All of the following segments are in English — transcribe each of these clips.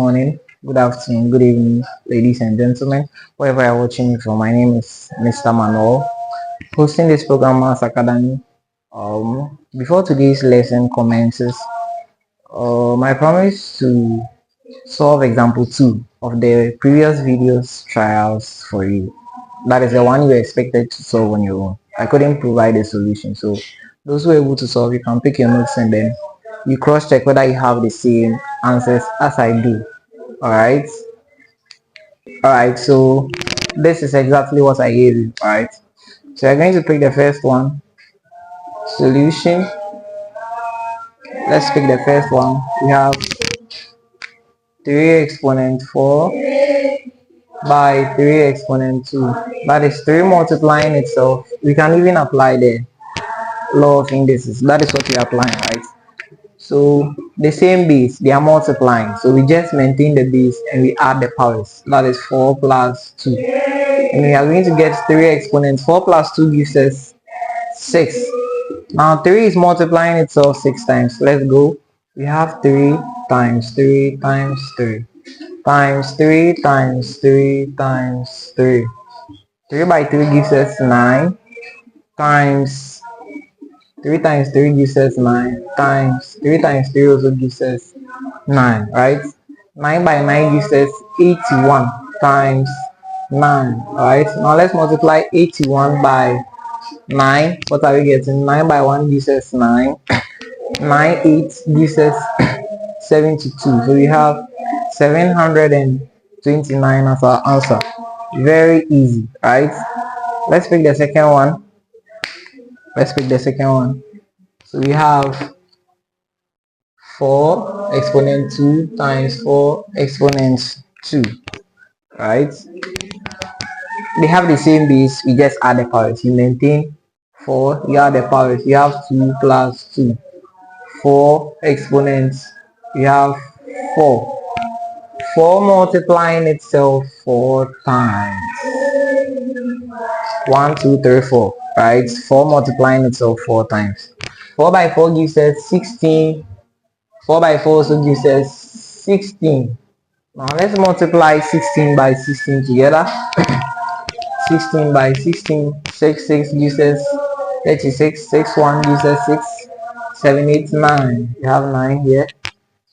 morning, good afternoon, good evening, ladies and gentlemen, wherever you're watching me from. My name is Mr. Manuel, hosting this program, Maths Academy. Before today's lesson commences, I promise to solve example 2 of the previous video's trials for you. That is the one you expected to solve on your own. I couldn't provide a solution, so those who are able to solve, you can pick your notes and then you cross check whether you have the same answers as I do. Alright, so this is exactly what I gave you. Alright, so you're going to pick the first one, solution. Let's pick the first one. We have 3 exponent 4 by 3 exponent 2. That is 3 multiplying itself. We can even apply the law of indices. That is what we are applying, right? So the same base, they are multiplying. So we just maintain the base and we add the powers. That is 4 plus 2. And we are going to get 3 exponents. 4 plus 2 gives us 6. Now 3 is multiplying itself 6 times. Let's go. We have 3 times 3 times 3 times 3 times 3 times 3. 3 by 3 gives us 9 times 3 times 3 gives us 9 times 3 times 3 also gives us 9, right? 9 by 9 gives us 81 times 9, right? Now let's multiply 81 by 9. What are we getting? 9 by 1 gives us 9. 9 8 gives us 72. So we have 729 as our answer. Very easy, right? Let's pick the second one. So we have 4 exponent 2 times 4 exponent 2, right? They have the same base, we just add the powers. You maintain 4, you add the powers. You have 2 plus 2. 4 exponents, you have 4. 4 multiplying itself 4 times. 1 2 3 4, right? 4 multiplying itself 4 times. 4 by 4 gives us 16. 4 by 4 also gives us 16. Now let's multiply 16 by 16 together. 16 by 16, 6 gives us 36. 6 1 gives us 6. 7 8 9. We have 9 here.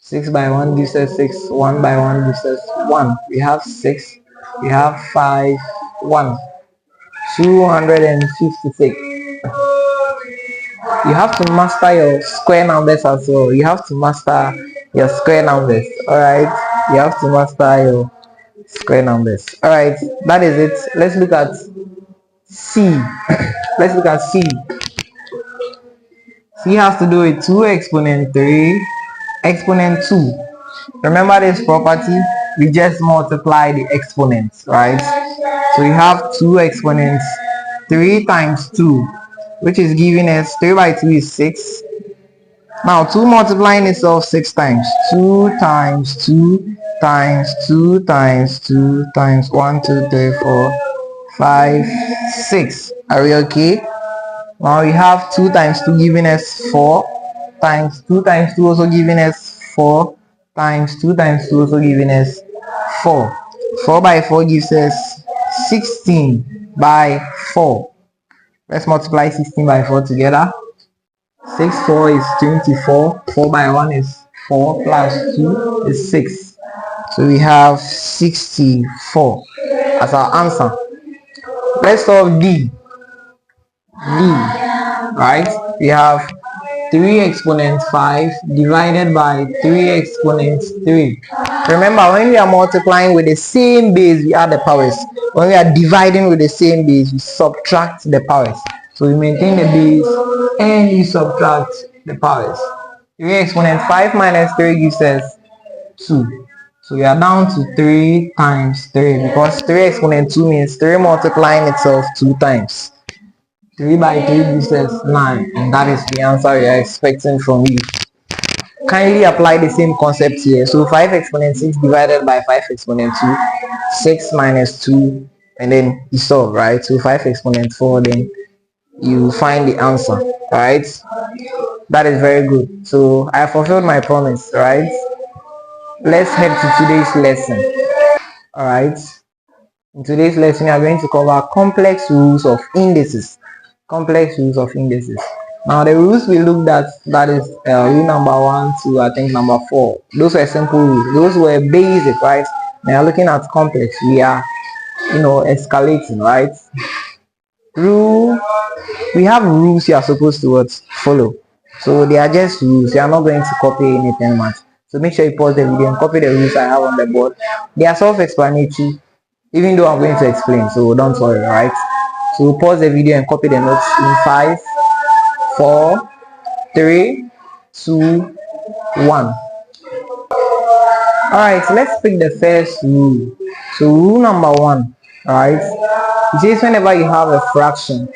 6 by 1 gives us 6. 1 by 1 gives us 1. We have 6. We have 5 1. 256. You have to master your square numbers as well. You have to master your square numbers. Alright, you have to master your square numbers. Alright, that is it. Let's look at C. Let's look at C. C has to do with 2 exponent 3 exponent 2. Remember this property, we just multiply the exponents, right? So we have 2 exponents 3 times 2, which is giving us 3 by 2 is 6. Now 2 multiplying itself 6 times. 2 times 2 times 2 times 2 times 1 2 3 4 5 6. Are we okay? Now we have 2 times 2 giving us 4 times 2 times 2 also giving us 4 times 2 times 2 also giving us 4. 4 by 4 gives us 16 by 4. Let's multiply 16 by 4 together. 6 4 is 24. 4 by 1 is 4 plus 2 is 6. So we have 64 as our answer. Let's solve D. Right? We have 3 exponent 5 divided by 3 exponent 3. Remember, when we are multiplying with the same base, we add the powers. When we are dividing with the same base, we subtract the powers. So we maintain the base and we subtract the powers. 3 exponent 5 minus 3 gives us 2. So we are down to 3 times 3 because 3 exponent 2 means 3 multiplying itself 2 times. 3 by 3 gives us 9, and that is the answer we are expecting from you. Kindly apply the same concept here. So 5 exponent 6 divided by 5 exponent 2, 6 minus 2, and then you solve, right? So 5 exponent 4, then you find the answer, right? That is very good. So I fulfilled my promise, right? let's head to today's lesson. All right. In today's lesson, we are going to cover complex rules of indices. Complex rules of indices. Now, the rules we looked at, that is rule number 1 to I think number 4. Those were simple rules. Those were basic, right? Now, looking at complex, we are, escalating, right? We have rules you are supposed to follow. So they are just rules. You are not going to copy anything much. So make sure you pause the video and copy the rules I have on the board. They are self-explanatory, even though I'm going to explain, so don't worry, right? So pause the video and copy the notes in 5, 4, 3, 2, 1. Alright, so let's pick the first rule. So rule number 1, right? It says whenever you have a fraction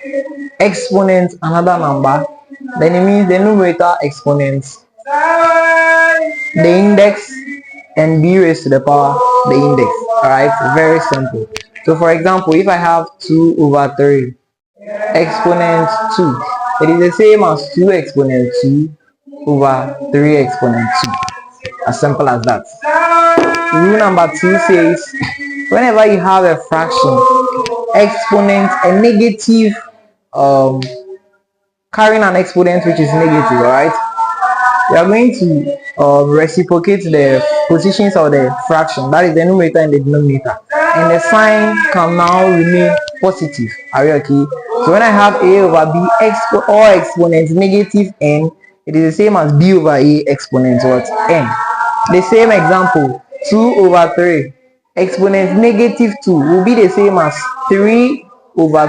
exponent another number, then it means the numerator exponents the index and b raised to the power the index. Alright, very simple. So for example, if I have 2 over 3 exponent 2, it is the same as 2 exponent 2 over 3 exponent 2. As simple as that. Rule number 2 says whenever you have a fraction exponent a negative carrying an exponent which is negative, right? We are going to reciprocate the positions of the fraction, that is the numerator and the denominator, and the sign can now remain positive. Are you okay? So when I have a over b all exponents negative n, it is the same as b over a exponent what n. The same example, 2 over 3 exponent negative 2 will be the same as 3 over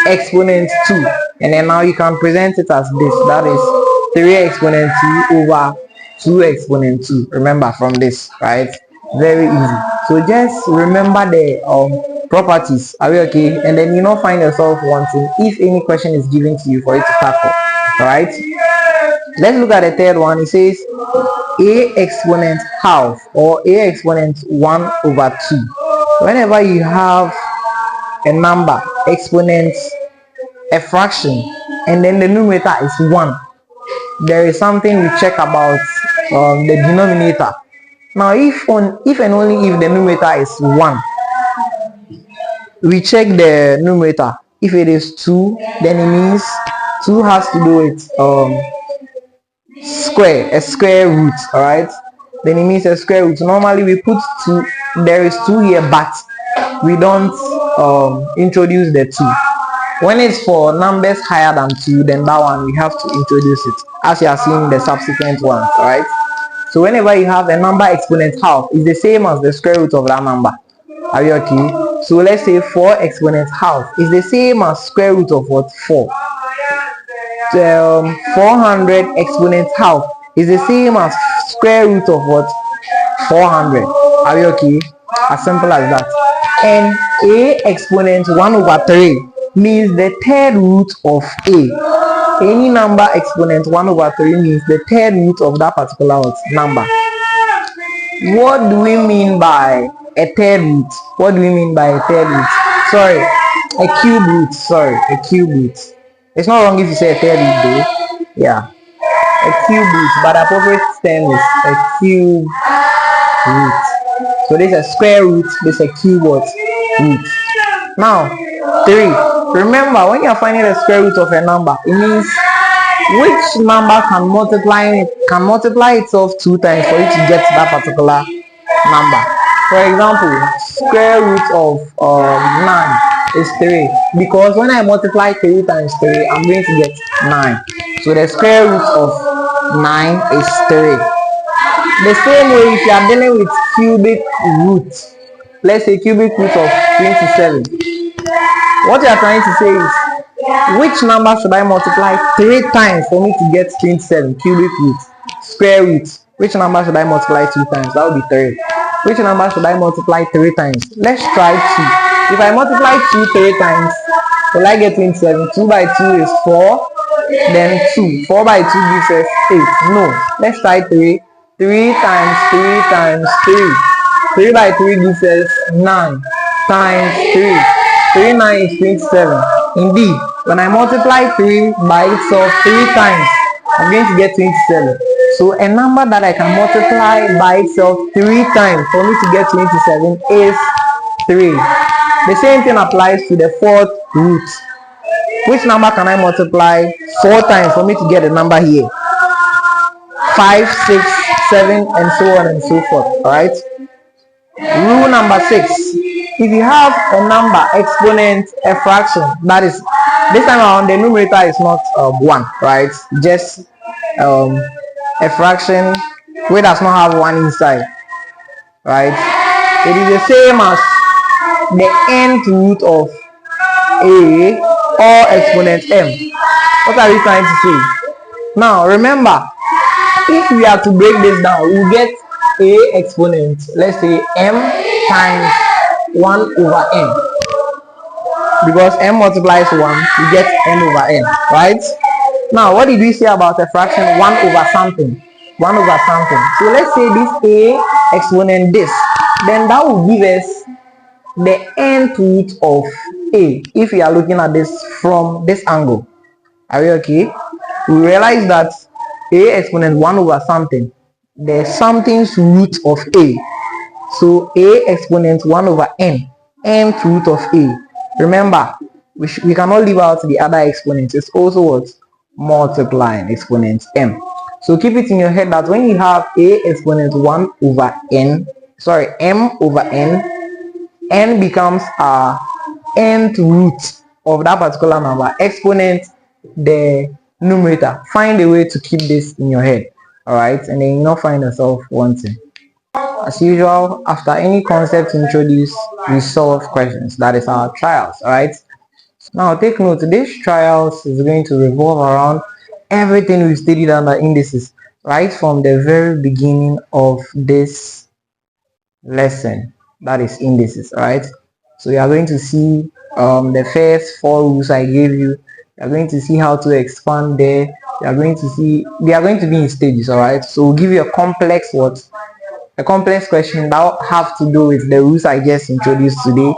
2 exponent 2, and then now you can present it as this, that is 3 exponent 2 over 2 exponent 2. Remember from this, right? Very easy. So just remember the properties. Are we okay? And then you not find yourself wanting if any question is given to you for it to tackle. All right, let's look at the third one. It says a exponent half or a exponent 1 over 2. Whenever you have a number exponent a fraction and then the numerator is 1, there is something we check about the denominator. Now if and only if the numerator is 1, we check the numerator. If it is 2, then it means 2 has to do with a square root. All right, then it means a square root. Normally we put 2, there is 2 here, but we don't introduce the 2. When it's for numbers higher than 2, then that one we have to introduce it, as you are seeing the subsequent ones. All right, so whenever you have a number exponent half, it's the same as the square root of that number. Are you okay? So let's say 4 exponent half is the same as square root of what? 4. 400 exponent half is the same as square root of what? 400. Are you okay? As simple as that. And a exponent 1 over 3 means the third root of a. Any number exponent 1 over 3 means the third root of that particular number. What do we mean by a third root? What do we mean by a third root? Sorry, a cube root. Sorry, a cube root. It's not wrong if you say a third root though. Yeah, a cube root, but the appropriate term is a cube root. So this is a square root, this is a cube root. Now, 3. Remember, when you are finding the square root of a number, it means which number can multiply itself 2 times for you to get that particular number. For example, square root of 9 is 3, because when I multiply 3 times 3, I'm going to get 9. So the square root of 9 is 3. The same way, if you are dealing with cubic roots, let's say cubic root of 27, what you are trying to say is which number should I multiply 3 times for me to get 27? Cubic root. Square root. Which number should I multiply 2 times? That would be 3. Which number should I multiply 3 times? Let's try 2. If I multiply 2 3 times, will I get 27? 2 by 2 is 4. Then 2. 4 by 2 gives us 8. No. Let's try 3. 3 times 3 times 3. 3 by 3 gives us 9 times 3. 3 9 is 27. Indeed, when I multiply 3 by itself 3 times, I'm going to get 27. So a number that I can multiply by itself 3 times for me to get 27 is 3. The same thing applies to the fourth root. Which number can I multiply 4 times for me to get a number here? 5, 6, 7, and so on and so forth. Alright? Rule number 6. If you have a number, exponent, a fraction, that is, this time around the numerator is not 1, right? Just a fraction which does not have 1 inside, right? It is the same as the nth root of a or exponent m. What are we trying to say? Now remember, if we are to break this down, we get a exponent, let's say m times 1 over n, because m multiplies 1, we get n over n, right? Now what did we say about a fraction? 1 over something, 1 over something. So let's say this a exponent this, then that will give us the nth root of a if we are looking at this from this angle. Are we okay? We realize that a exponent 1 over something, there's something's root of a, so a exponent 1 over n, nth root of a. Remember, we cannot leave out the other exponents. It's also what? Multiplying exponent m. So keep it in your head that when you have a exponent 1 over n, sorry, m over n becomes nth root of that particular number. Exponent the numerator. Find a way to keep this in your head, all right, and then you not find yourself wanting. As usual, after any concept introduced, we solve questions. That is our trials, all right. Now take note, this trials is going to revolve around everything we studied under indices right from the very beginning of this lesson, that is indices, right? So you are going to see the first 4 rules I gave you. You are going to see how to expand there. You are going to see, they are going to be in stages, all right? So we'll give you a complex question that will have to do with the rules I just introduced today,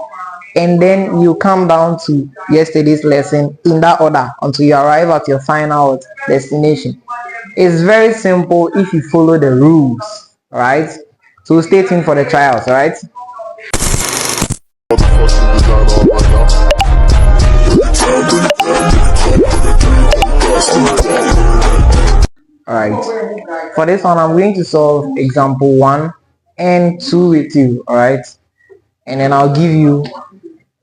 and then you come down to yesterday's lesson in that order until you arrive at your final destination. It's very simple if you follow the rules, all right? So stay tuned for the trials, all right? Alright, for this one I'm going to solve example 1 and 2 with you, alright, and then I'll give you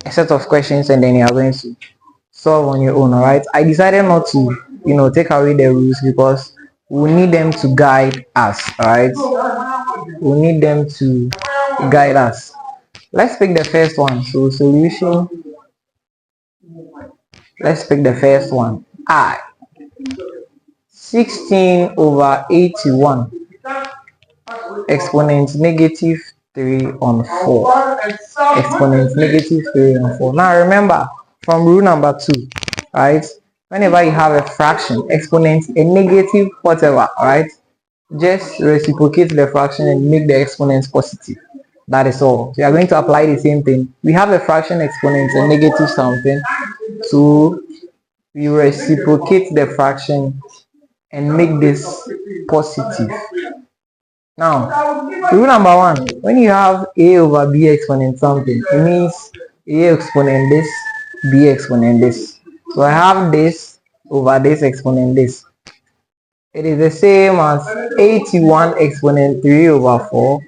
a set of questions and then you are going to solve on your own, alright. I decided not to take away the rules because we need them to guide us, alright. We need them to guide us. Let's pick the first one. So solution, let's pick the first one. 16 over 81 exponent negative 3 on 4. Exponent negative 3 on 4. Now remember from rule number 2, right? Whenever you have a fraction, exponent, a negative whatever, right? Just reciprocate the fraction and make the exponents positive. That is all. So you are going to apply the same thing. We have a fraction exponent, a negative something, so we reciprocate the fraction and make this positive. Now, rule number 1, when you have a over b exponent something, it means a exponent this, b exponent this. So I have this over this exponent this. It is the same as 81 exponent 3 over 4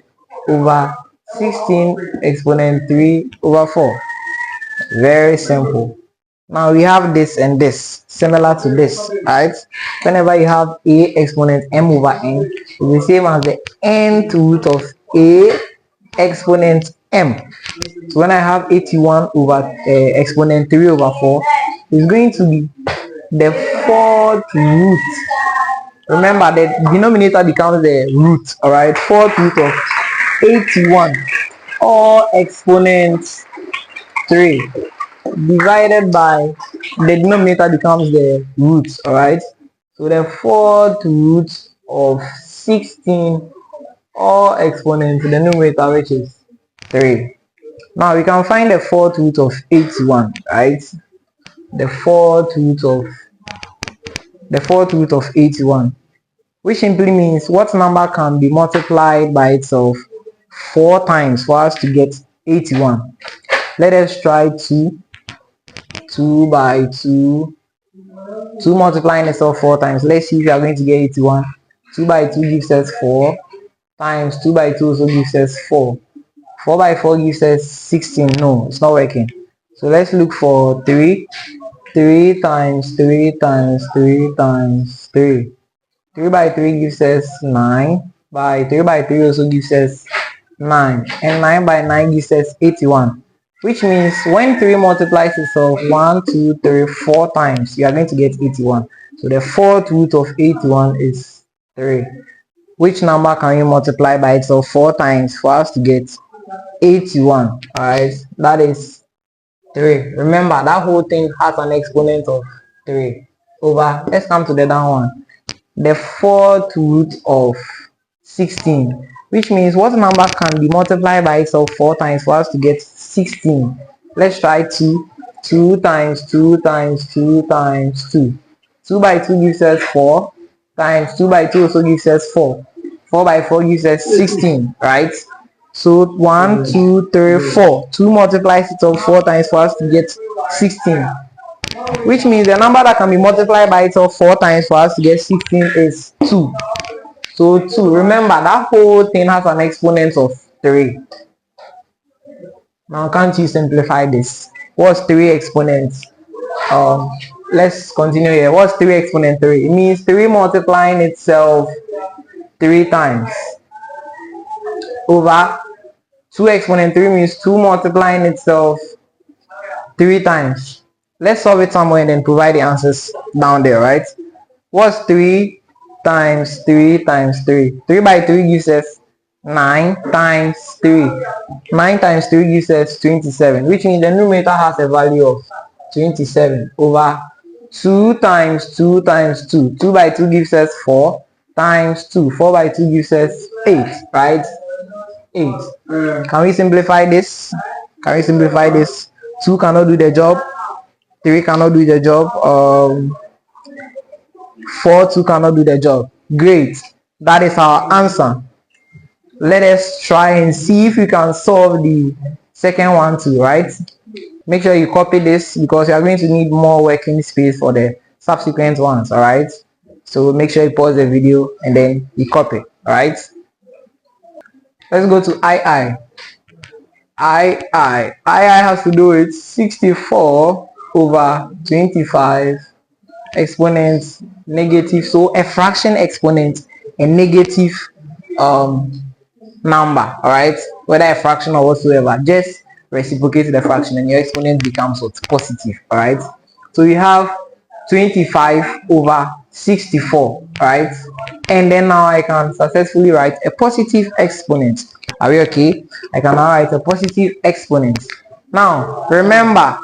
over 16 exponent 3 over 4. Very simple. Now we have this and this similar to this, right? Whenever you have a exponent m over n, it's the same as the nth root of a exponent m. So when I have 81 over exponent 3 over 4, it's going to be the fourth root. Remember, the denominator becomes the root, all right? Fourth root of 81 or exponent 3 divided by the denominator becomes the root, all right? So the fourth root of 16 or exponent to the numerator, which is 3. Now we can find the fourth root of 81, right? The fourth root of 81. which simply means what number can be multiplied by itself 4 times for us to get 81. Let us try 2 by 2 multiplying itself 4 times. Let's see if you are going to get 81. 2 by 2 gives us 4 times 2 by 2 also gives us 4. 4 by 4 gives us 16. No, it's not working. So let's look for 3. 3 times 3 times 3 times 3. 3 by 3 gives us 9. By 3 by 3 also gives us 9. And 9 by 9 gives us 81. Which means when 3 multiplies itself 1, 2, 3, 4 times, you are going to get 81. So the fourth root of 81 is 3. Which number can you multiply by itself 4 times for us to get 81? Alright, that is 3. Remember, that whole thing has an exponent of 3 over, let's come to the down one, the fourth root of 16, which means what number can be multiplied by itself 4 times for us to get 16? Let's try 2. 2 times 2 times 2 times 2. 2 by 2 gives us 4 times 2 by 2 also gives us 4. 4 by 4 gives us 16, right? So 1, 2, 3, 4. 2 multiplies itself 4 times for us to get 16. Which means the number that can be multiplied by itself 4 times for us to get 16 is 2. So 2. Remember, that whole thing has an exponent of 3. Now can't you simplify this? What's 3 exponents? Let's continue here. What's 3 exponent 3? It means 3 multiplying itself 3 times over 2 exponent 3 means 2 multiplying itself 3 times. Let's solve it somewhere and then provide the answers down there, right? What's 3 times 3 times 3? 3 by 3 gives us 9 times 3. 9 times 3 gives us 27, which means the numerator has a value of 27 over 2 times 2 times 2. 2 by 2 gives us 4 times 2. 4 by 2 gives us 8, right? 8. Can we simplify this? 2 cannot do the job. 3 cannot do the job. 4, 2 cannot do the job. Great. That is our answer. Let us try and see if we can solve the second one too, right? Make sure you copy this because you are going to need more working space for the subsequent ones, alright? So make sure you pause the video and then you copy, alright? Let's go to II. II has to do with 64 over 25 exponents negative. So a fraction exponent, a negative number, alright? Whether a fraction or whatsoever, just reciprocate the fraction and your exponent becomes what? Positive, alright? So you have 25 over 64, right? And then now I can successfully write a positive exponent. Are we okay? I can now write a positive exponent. Now remember,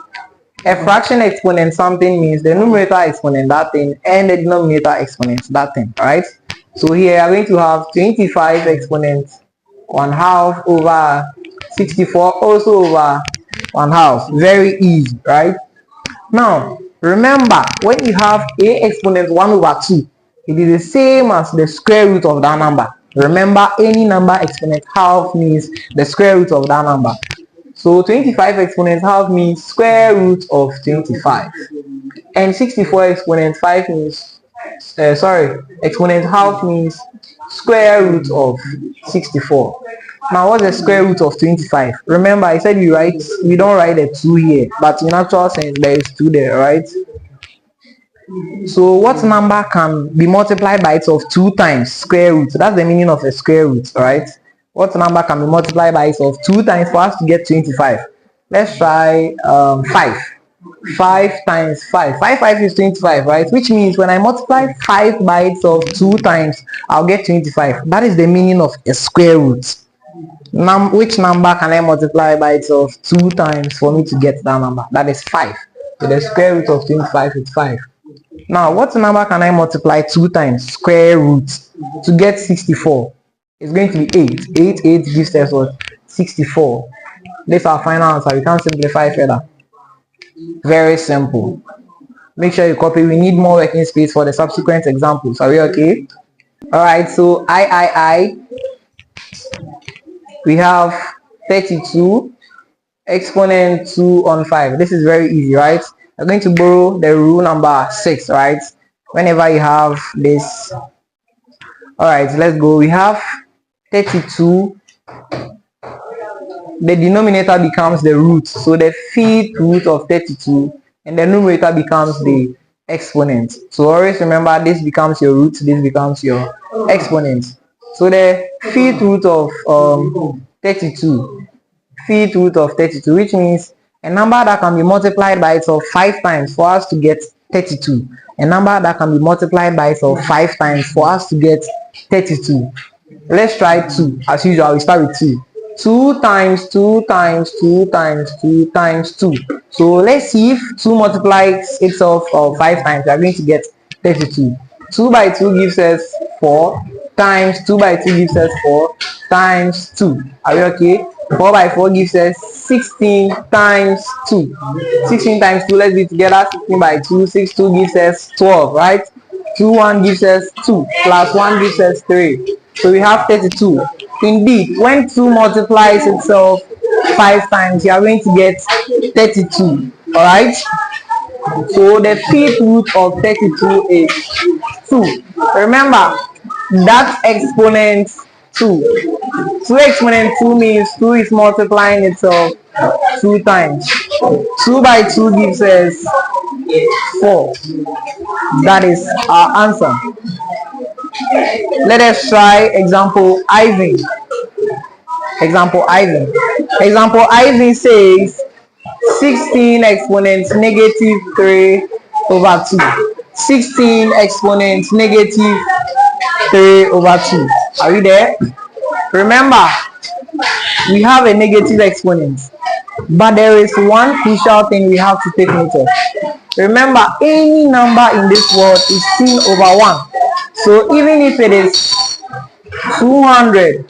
a fraction exponent something means the numerator exponent that thing and the denominator exponent that thing, right? So here we are going to have 25 exponent 1/2 over 64 also over 1/2. Very easy, right? Now remember, when you have a exponent 1 over 2, it is the same as the square root of that number. Remember, any number exponent half means the square root of that number. So 25 exponent half means square root of 25. And 64 exponent 5 means, exponent half means square root of 64. Now what's the square root of 25? Remember, I said we don't write a 2 here, but in actual sense there is 2 there, right? So what number can be multiplied by itself 2 times square root? That's the meaning of a square root, right? What number can be multiplied by itself 2 times for us to get 25? Let's try 5. 5 times 5. 5 is 25, right? Which means when I multiply 5 by itself 2 times, I'll get 25. That is the meaning of a square root. Which number can I multiply by itself 2 times for me to get that number? That is 5. So the square root of 25 is 5. Now, what number can I multiply 2 times square root to get 64? It's going to be 8. 8 gives us what? 64. This is our final answer. We can't simplify further. Very simple. Make sure you copy. We need more working space for the subsequent examples. Are we okay? Alright, so we have 32 exponent 2 on 5. This is very easy, right? We're going to borrow the rule number 6, right? Whenever you have this. Alright, let's go. We have 32. The denominator becomes the root. So the fifth root of 32, and the numerator becomes the exponent. So always remember, this becomes your root, this becomes your exponent. So the fifth root of 32, fifth root of 32, which means a number that can be multiplied by itself 5 times for us to get 32. A number that can be multiplied by itself 5 times for us to get 32. Let's try 2. As usual, we start with 2. 2 times 2 times 2 times 2 times 2. So let's see if 2 multiplies itself 5 times. We are going to get 32. 2 by 2 gives us 4 times 2 by 2 gives us 4 times 2. Are we okay? 4 by 4 gives us 16 times 2. 16 times 2, let's do it together. 16 by 2, 6, 2 gives us 12, right? 2, 1 gives us 2, plus 1 gives us 3. So we have 32. Indeed, when 2 multiplies itself 5 times, you are going to get 32. Alright? So the fifth root of 32 is 2. Remember, that exponent 2. 2 exponent 2 means 2 is multiplying itself 2 times. 2 by 2 gives us 4. That is our answer. Let us try example Ivan. Example Ivan says 16 exponent negative 3 over 2. 16 exponent negative 3 over 2. Are we there? Remember, we have a negative exponent, but there is one crucial thing we have to take note of. Remember, any number in this world is seen over 1. So even if it is 200,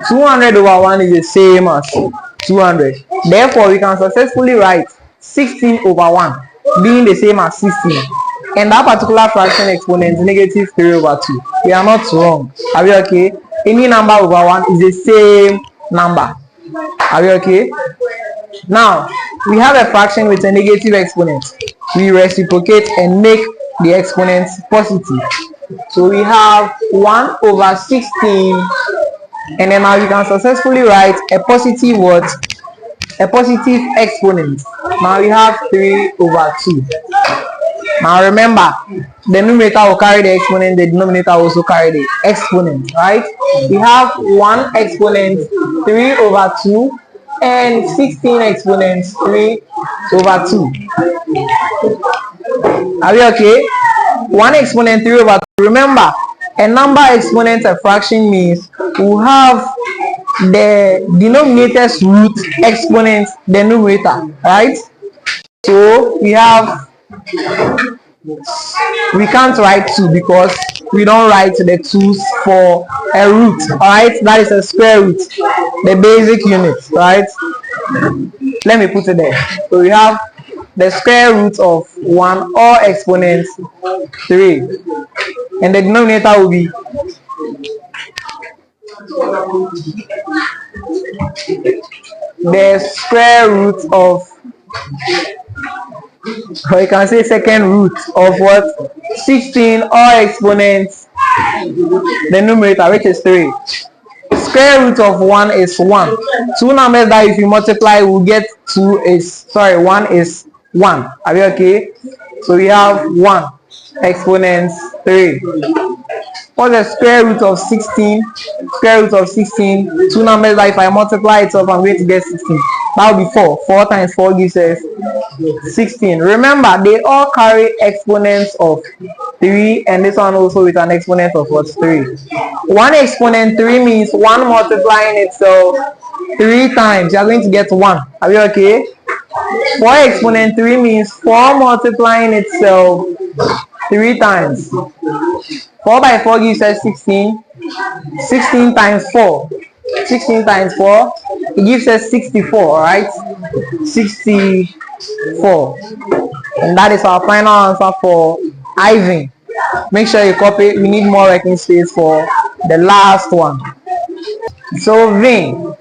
200 over 1 is the same as 200. Therefore, we can successfully write 16 over 1 being the same as 16. And that particular fraction exponent is negative 3 over 2. We are not wrong. Are we okay? Any number over 1 is the same number. Are we okay? Now, we have a fraction with a negative exponent. We reciprocate and make the exponent positive. So we have 1 over 16, and then now you can successfully write a positive what? A positive exponent. Now we have 3 over 2. Now remember, the numerator will carry the exponent, the denominator will also carry the exponent, right? We have 1 exponent 3 over 2 and 16 exponents 3 over 2. Are we okay? 1 exponent 3 over 2. Remember, a number exponent a fraction means we have the denominator's root exponent the numerator, right? So we can't write 2 because we don't write the 2's for a root. Alright, that is a square root, the basic unit, right? Let me put it there. So we have the square root of 1 or exponent 3, and the denominator will be the square root of, or you can say second root of what? 16 or exponent the numerator, which is 3. Square root of 1 is 1. 2 numbers that if you multiply will get 1 is 1. Are we okay? So we have 1 exponent 3. What's the square root of 16? Square root of 16. 2 numbers that if I multiply it up, I'm going to get 16. That will be 4. 4 times 4 gives us 16. Remember, they all carry exponents of 3, and this one also with an exponent of what? 3. 1 exponent 3 means 1 multiplying itself 3 times. You are going to get 1. Are we okay? 4 exponent 3 means 4 multiplying itself 3 times. 4 by 4 gives us 16. 16 times 4. 16 times 4, it gives us 64, alright? 64. And that is our final answer for Ivan. Make sure you copy. We need more working space for the last one. Solving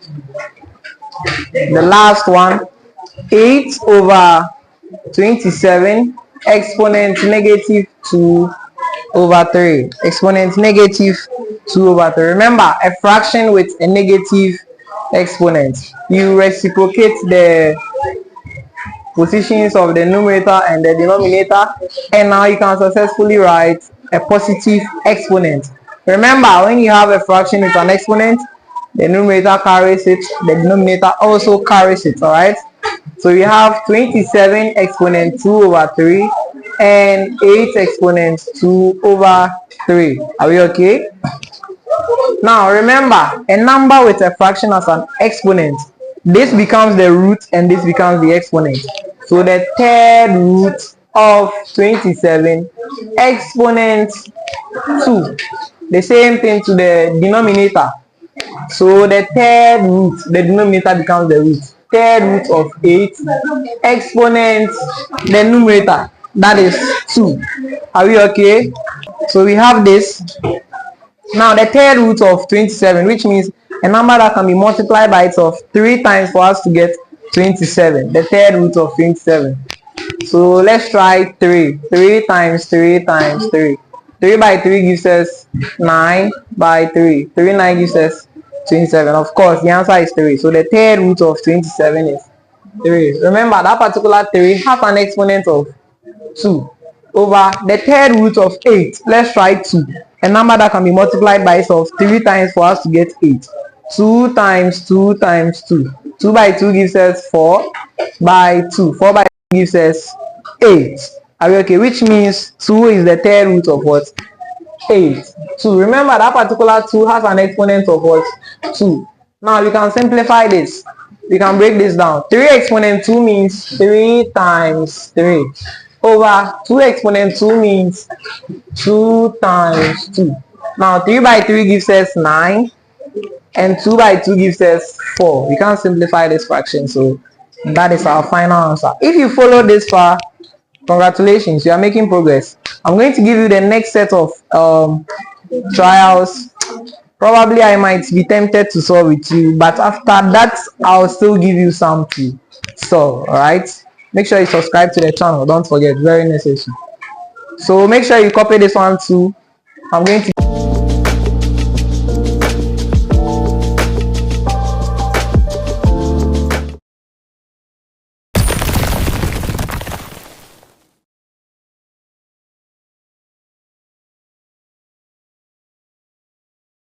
the last one, 8 over 27 exponent negative 2 over 3. Exponent negative 2 over 3. Remember, a fraction with a negative exponent, you reciprocate the positions of the numerator and the denominator, and now you can successfully write a positive exponent. Remember, when you have a fraction with an exponent, the numerator carries it, the denominator also carries it. All right, so we have 27 exponent 2 over 3 and 8 exponent 2 over 3. Are we okay? Now remember, a number with a fraction as an exponent, this becomes the root and this becomes the exponent. So the third root of 27 exponent 2, the same thing to the denominator. So the third root, the denominator becomes the root. Third root of 8 exponent the numerator, that is 2. Are we okay? So we have this. Now the third root of 27, which means a number that can be multiplied by itself 3 times for us to get 27. The third root of 27. So let's try 3. 3 times 3 times 3. 3 by 3 gives us 9 by 3. 3 9 gives us 27. Of course, the answer is 3. So the third root of 27 is 3. Remember, that particular 3 has an exponent of 2 over the third root of 8. Let's try 2. A number that can be multiplied by itself 3 times for us to get 8. 2 times 2 times 2. 2 by 2 gives us 4 by 2. 4 by 2 gives us 8. Are we okay? Which means 2 is the third root of what? 8. 2. Remember, that particular 2 has an exponent of what? 2. Now we can simplify this. We can break this down. 3 exponent 2 means 3 times 3 over 2 exponent 2 means 2 times 2. Now 3 by 3 gives us 9 and 2 by 2 gives us 4. We can't simplify this fraction, so that is our final answer. If you follow this far, congratulations, you are making progress. I'm going to give you the next set of trials. Probably I might be tempted to solve with you, but after that I'll still give you some to solve. All right, make sure you subscribe to the channel, don't forget, very necessary. So make sure you copy this one too. I'm going to